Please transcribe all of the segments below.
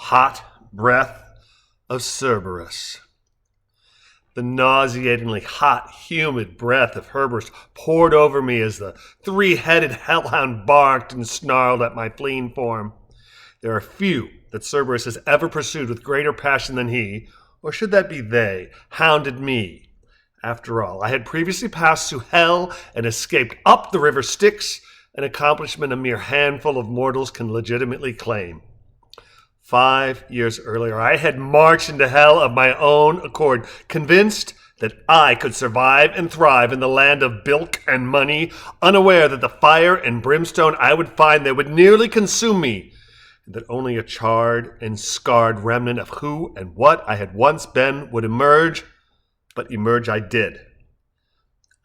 hot breath of Cerberus. The nauseatingly hot, humid breath of Cerberus poured over me as the three-headed hellhound barked and snarled at my fleeing form. There are few that Cerberus has ever pursued with greater passion than he, or should that be they, hounded me. After all, I had previously passed through hell and escaped up the river Styx, an accomplishment a mere handful of mortals can legitimately claim. 5 years earlier, I had marched into hell of my own accord, convinced that I could survive and thrive in the land of bilk and money, unaware that the fire and brimstone I would find there would nearly consume me, and that only a charred and scarred remnant of who and what I had once been would emerge, but emerge I did.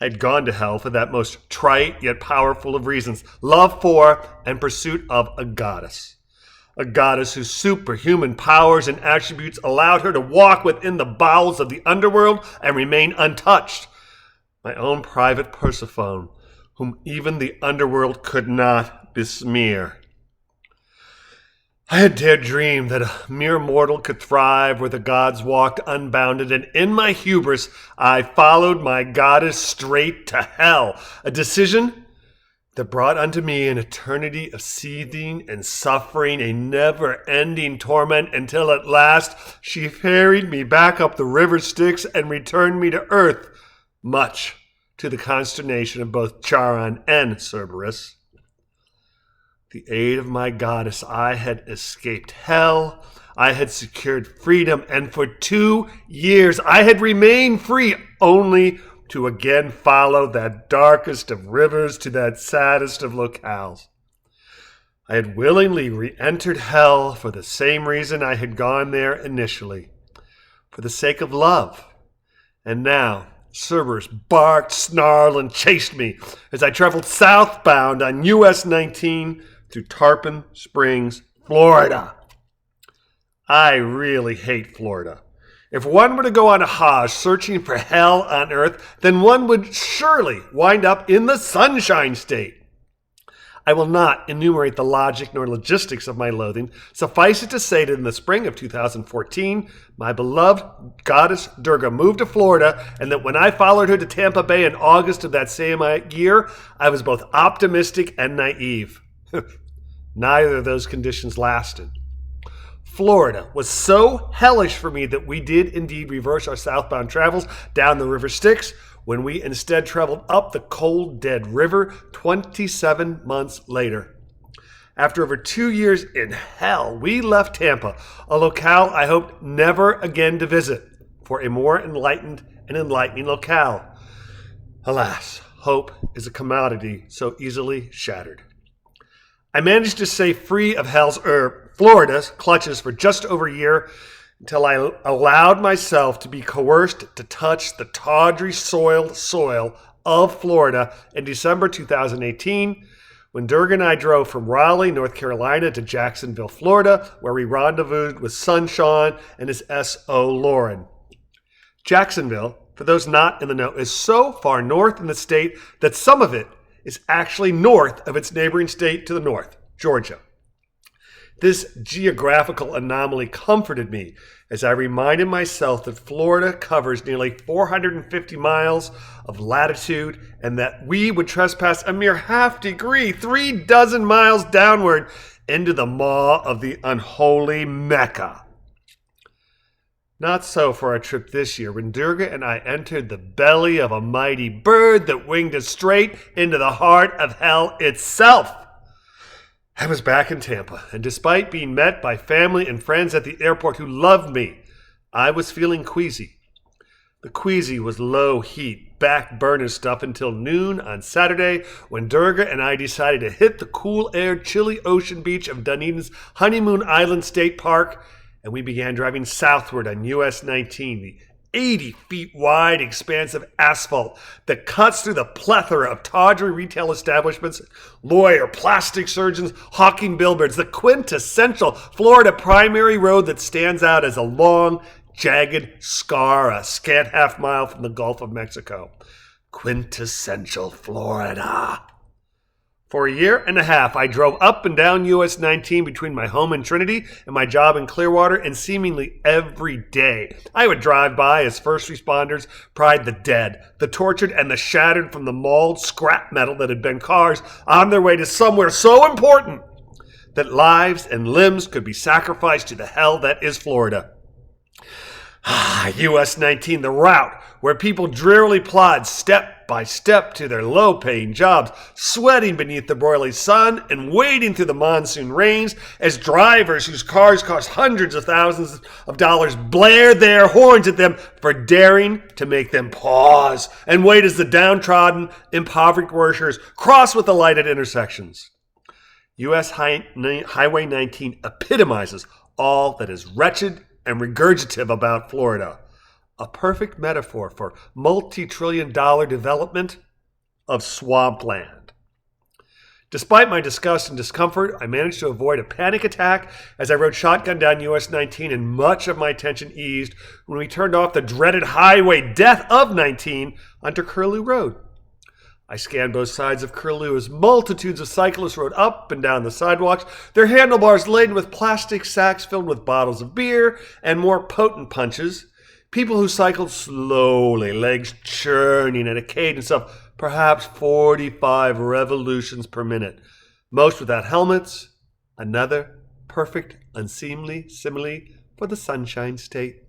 I had gone to hell for that most trite yet powerful of reasons, love for and pursuit of a goddess. A goddess whose superhuman powers and attributes allowed her to walk within the bowels of the underworld and remain untouched. My own private Persephone, whom even the underworld could not besmear. I had dared dream that a mere mortal could thrive where the gods walked unbounded, and in my hubris I followed my goddess straight to hell, a decision that brought unto me an eternity of seething and suffering, a never-ending torment, until at last she ferried me back up the river Styx and returned me to earth, much to the consternation of both Charon and Cerberus. The aid of my goddess, I had escaped hell, I had secured freedom, and for 2 years I had remained free, only to again follow that darkest of rivers to that saddest of locales. I had willingly re-entered hell for the same reason I had gone there initially, for the sake of love. And now Cerberus barked, snarled, and chased me as I traveled southbound on US 19 through Tarpon Springs, Florida. I really hate Florida. If one were to go on a Hajj searching for hell on earth, then one would surely wind up in the Sunshine State. I will not enumerate the logic nor logistics of my loathing. Suffice it to say that in the spring of 2014, my beloved goddess Durga moved to Florida, and that when I followed her to Tampa Bay in August of that same year, I was both optimistic and naive. Neither of those conditions lasted. Florida was so hellish for me that we did indeed reverse our southbound travels down the river Styx, when we instead traveled up the cold, dead river 27 months later. After over 2 years in hell, we left Tampa, a locale I hoped never again to visit, for a more enlightened and enlightening locale. Alas, hope is a commodity so easily shattered. I managed to stay free of Florida's clutches for just over a year, until I allowed myself to be coerced to touch the tawdry soil of Florida in December 2018, when Durga and I drove from Raleigh, North Carolina to Jacksonville, Florida, where we rendezvoused with son Sean and his S.O. Lauren. Jacksonville, for those not in the know, is so far north in the state that some of it is actually north of its neighboring state to the north, Georgia. This geographical anomaly comforted me as I reminded myself that Florida covers nearly 450 miles of latitude, and that we would trespass a mere half degree, 36 miles downward into the maw of the unholy Mecca. Not so for our trip this year, when Durga and I entered the belly of a mighty bird that winged us straight into the heart of hell itself. I was back in Tampa, and despite being met by family and friends at the airport who loved me, I was feeling queasy. The queasy was low heat, back burner stuff until noon on Saturday, when Durga and I decided to hit the cool-aired, chilly ocean beach of Dunedin's Honeymoon Island State Park, and we began driving southward on US 19, the 80 feet wide expanse of asphalt that cuts through the plethora of tawdry retail establishments, lawyer, plastic surgeons, hawking billboards, the quintessential Florida primary road that stands out as a long, jagged scar a scant half mile from the Gulf of Mexico. Quintessential Florida. For a year and a half, I drove up and down US 19 between my home in Trinity and my job in Clearwater, and seemingly every day I would drive by as first responders pried the dead, the tortured, and the shattered from the mauled scrap metal that had been cars on their way to somewhere so important that lives and limbs could be sacrificed to the hell that is Florida. US 19, the route where people drearily plod step by step to their low-paying jobs, sweating beneath the broiling sun and wading through the monsoon rains as drivers whose cars cost hundreds of thousands of dollars blare their horns at them for daring to make them pause and wait as the downtrodden, impoverished workers cross with the light at intersections. US Highway 19 epitomizes all that is wretched and regurgitative about Florida. A perfect metaphor for multi-trillion-dollar development of swampland. Despite my disgust and discomfort, I managed to avoid a panic attack as I rode shotgun down US 19, and much of my tension eased when we turned off the dreaded highway death of 19 onto Curlew Road. I scanned both sides of Curlew as multitudes of cyclists rode up and down the sidewalks, their handlebars laden with plastic sacks filled with bottles of beer and more potent punches. People who cycled slowly, legs churning at a cadence of perhaps 45 revolutions per minute, most without helmets, another perfect, unseemly simile for the Sunshine State.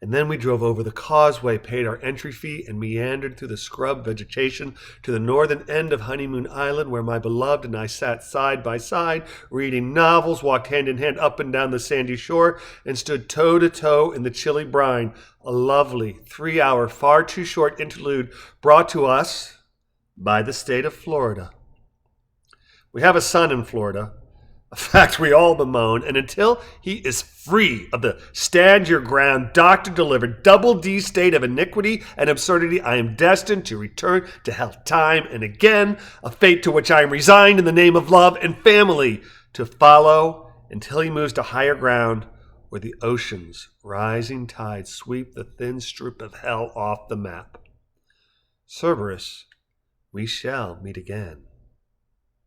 And then we drove over the causeway, paid our entry fee, and meandered through the scrub vegetation to the northern end of Honeymoon Island, where my beloved and I sat side by side, reading novels, walked hand in hand up and down the sandy shore, and stood toe to toe in the chilly brine. A lovely 3-hour, far too short interlude brought to us by the state of Florida. We have a son in Florida, a fact we all bemoan, and until he is free of the stand-your-ground, doctor-delivered, double-D state of iniquity and absurdity, I am destined to return to hell time and again, a fate to which I am resigned in the name of love and family, to follow until he moves to higher ground where the ocean's rising tides sweep the thin strip of hell off the map. Cerberus, we shall meet again.